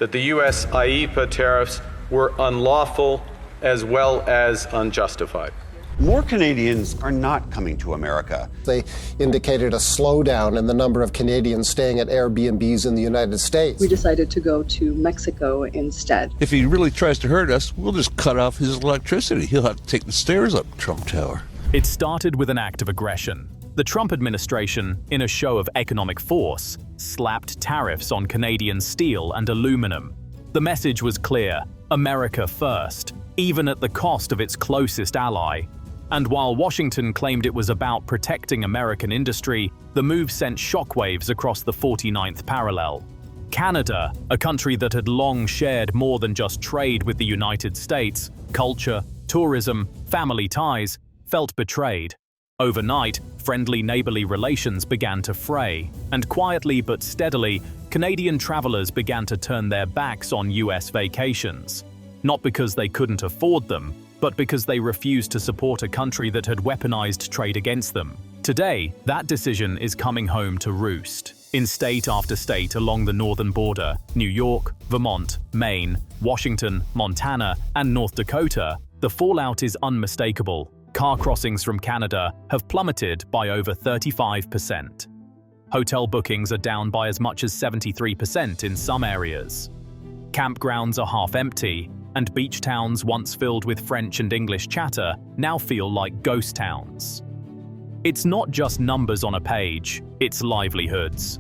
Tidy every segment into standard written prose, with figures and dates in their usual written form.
that the U.S. IEEPA tariffs were unlawful as well as unjustified. More Canadians are not coming to America. They indicated a slowdown in the number of Canadians staying at Airbnbs in the United States. We decided to go to Mexico instead. If he really tries to hurt us, we'll just cut off his electricity. He'll have to take the stairs up Trump Tower. It started with an act of aggression. The Trump administration, in a show of economic force, slapped tariffs on Canadian steel and aluminum. The message was clear: America first, even at the cost of its closest ally. And while Washington claimed it was about protecting American industry, the move sent shockwaves across the 49th parallel. Canada, a country that had long shared more than just trade with the United States, culture, tourism, family ties, felt betrayed. Overnight, friendly neighborly relations began to fray, and quietly but steadily, Canadian travelers began to turn their backs on US vacations. Not because they couldn't afford them, but because they refused to support a country that had weaponized trade against them. Today, that decision is coming home to roost. In state after state along the northern border, New York, Vermont, Maine, Washington, Montana, and North Dakota, the fallout is unmistakable. Car crossings from Canada have plummeted by over 35%. Hotel bookings are down by as much as 73% in some areas. Campgrounds are half empty, and beach towns once filled with French and English chatter now feel like ghost towns. It's not just numbers on a page, it's livelihoods.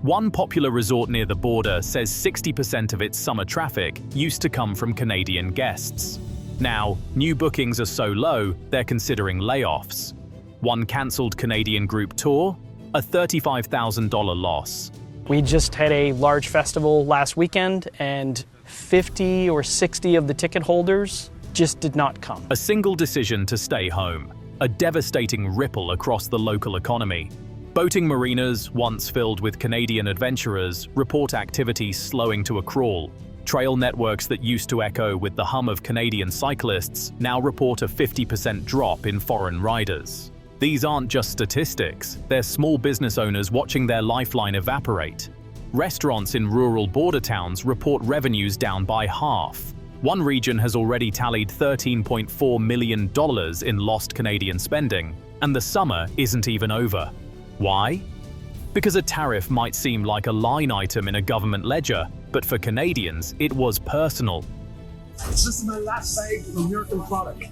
One popular resort near the border says 60% of its summer traffic used to come from Canadian guests. Now, new bookings are so low, they're considering layoffs. One cancelled Canadian group tour, a $35,000 loss. We just had a large festival last weekend, and 50 or 60 of the ticket holders just did not come. A single decision to stay home, a devastating ripple across the local economy. Boating marinas, once filled with Canadian adventurers, report activity slowing to a crawl. Trail networks that used to echo with the hum of Canadian cyclists now report a 50% drop in foreign riders. These aren't just statistics, they're small business owners watching their lifeline evaporate. Restaurants in rural border towns report revenues down by half. One region has already tallied $13.4 million in lost Canadian spending, and the summer isn't even over. Why? Because a tariff might seem like a line item in a government ledger, but for Canadians, it was personal. This is my last bag of American product.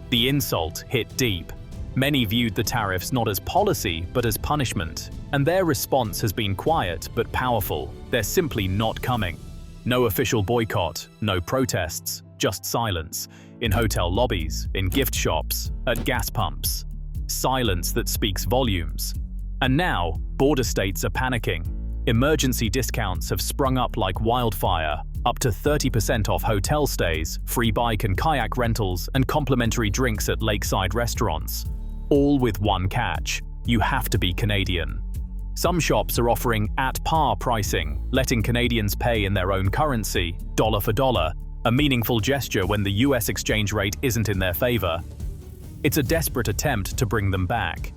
The insult hit deep. Many viewed the tariffs not as policy, but as punishment. And their response has been quiet but powerful. They're simply not coming. No official boycott, no protests, just silence. In hotel lobbies, in gift shops, at gas pumps. Silence that speaks volumes. And now, border states are panicking. Emergency discounts have sprung up like wildfire, up to 30% off hotel stays, free bike and kayak rentals, and complimentary drinks at lakeside restaurants. All with one catch: you have to be Canadian. Some shops are offering at-par pricing, letting Canadians pay in their own currency, dollar for dollar, a meaningful gesture when the US exchange rate isn't in their favor. It's a desperate attempt to bring them back.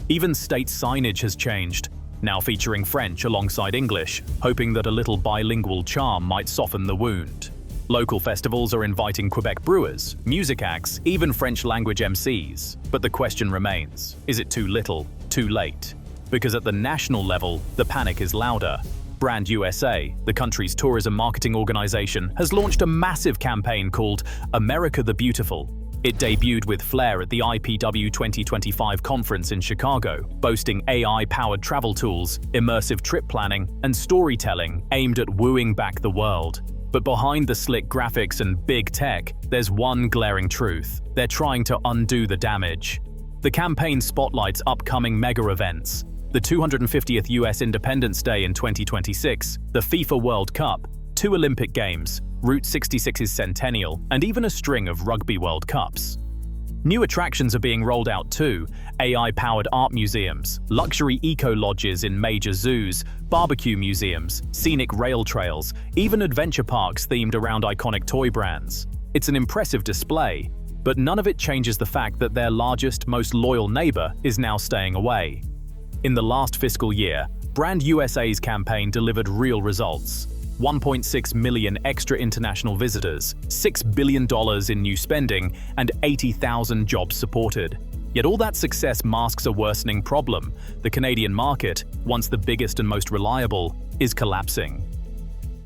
Even state signage has changed, now featuring French alongside English, hoping that a little bilingual charm might soften the wound. Local festivals are inviting Quebec brewers, music acts, even French-language MCs. But the question remains, is it too little, too late? Because at the national level, the panic is louder. Brand USA, the country's tourism marketing organization, has launched a massive campaign called America the Beautiful. It debuted with flair at the IPW 2025 conference in Chicago, boasting AI-powered travel tools, immersive trip planning, and storytelling aimed at wooing back the world. But behind the slick graphics and big tech, there's one glaring truth. They're trying to undo the damage. The campaign spotlights upcoming mega events: the 250th US Independence Day in 2026, the FIFA World Cup, 2 Olympic Games, Route 66's centennial, and even a string of Rugby World Cups. New attractions are being rolled out too: AI-powered art museums, luxury eco-lodges in major zoos, barbecue museums, scenic rail trails, even adventure parks themed around iconic toy brands. It's an impressive display, but none of it changes the fact that their largest, most loyal neighbor is now staying away. In the last fiscal year, Brand USA's campaign delivered real results. 1.6 million extra international visitors, $6 billion in new spending, and 80,000 jobs supported. Yet all that success masks a worsening problem. The Canadian market, once the biggest and most reliable, is collapsing.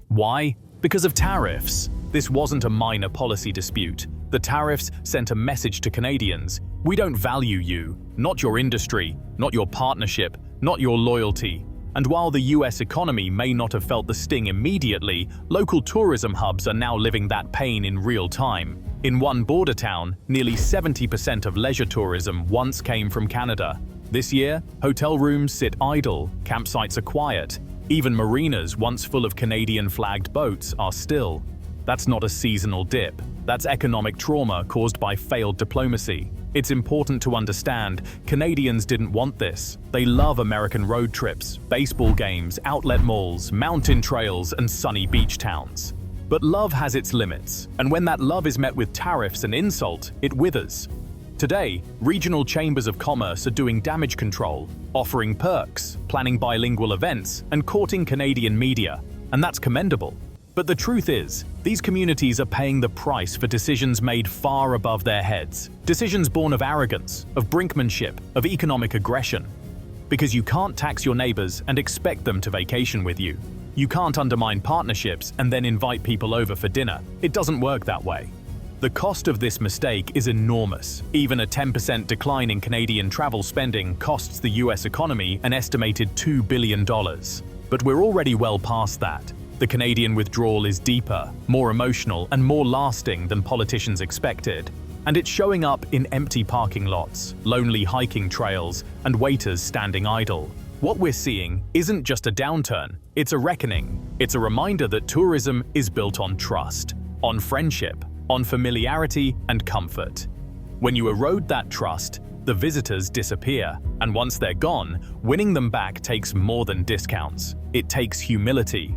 Why? Because of tariffs. This wasn't a minor policy dispute. The tariffs sent a message to Canadians. We don't value you, not your industry, not your partnership, not your loyalty. And while the US economy may not have felt the sting immediately, local tourism hubs are now living that pain in real time. In one border town, nearly 70% of leisure tourism once came from Canada. This year, hotel rooms sit idle, campsites are quiet. Even marinas once full of Canadian-flagged boats are still. That's not a seasonal dip. That's economic trauma caused by failed diplomacy. It's important to understand, Canadians didn't want this. They love American road trips, baseball games, outlet malls, mountain trails, and sunny beach towns. But love has its limits, and when that love is met with tariffs and insult, it withers. Today, regional chambers of commerce are doing damage control, offering perks, planning bilingual events, and courting Canadian media, and that's commendable. But the truth is, these communities are paying the price for decisions made far above their heads. Decisions born of arrogance, of brinkmanship, of economic aggression. Because you can't tax your neighbors and expect them to vacation with you. You can't undermine partnerships and then invite people over for dinner. It doesn't work that way. The cost of this mistake is enormous. Even a 10% decline in Canadian travel spending costs the US economy an estimated $2 billion. But we're already well past that. The Canadian withdrawal is deeper, more emotional, and more lasting than politicians expected. And it's showing up in empty parking lots, lonely hiking trails, and waiters standing idle. What we're seeing isn't just a downturn, it's a reckoning. It's a reminder that tourism is built on trust, on friendship, on familiarity and comfort. When you erode that trust, the visitors disappear, and once they're gone, winning them back takes more than discounts. It takes humility.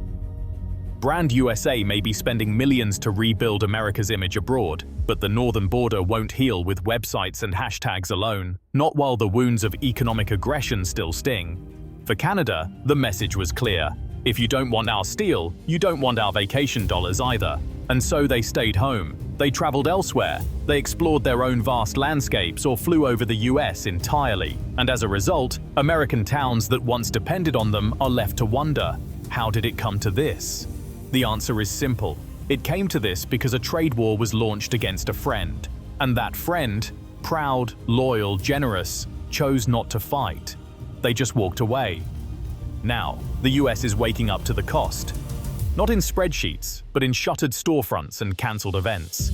Brand USA may be spending millions to rebuild America's image abroad, but the northern border won't heal with websites and hashtags alone, not while the wounds of economic aggression still sting. For Canada, the message was clear. If you don't want our steel, you don't want our vacation dollars either. And so they stayed home. They traveled elsewhere. They explored their own vast landscapes or flew over the US entirely. And as a result, American towns that once depended on them are left to wonder, how did it come to this? The answer is simple. It came to this because a trade war was launched against a friend. And that friend, proud, loyal, generous, chose not to fight. They just walked away. Now, the US is waking up to the cost. Not in spreadsheets, but in shuttered storefronts and cancelled events.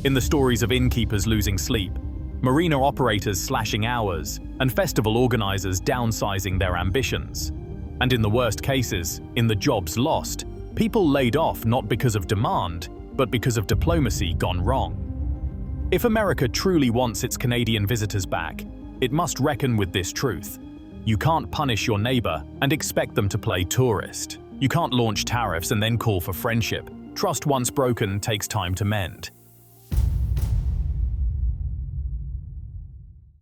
In the stories of innkeepers losing sleep, marina operators slashing hours, and festival organizers downsizing their ambitions. And in the worst cases, in the jobs lost, people laid off not because of demand, but because of diplomacy gone wrong. If America truly wants its Canadian visitors back, it must reckon with this truth. You can't punish your neighbor and expect them to play tourist. You can't launch tariffs and then call for friendship. Trust once broken takes time to mend.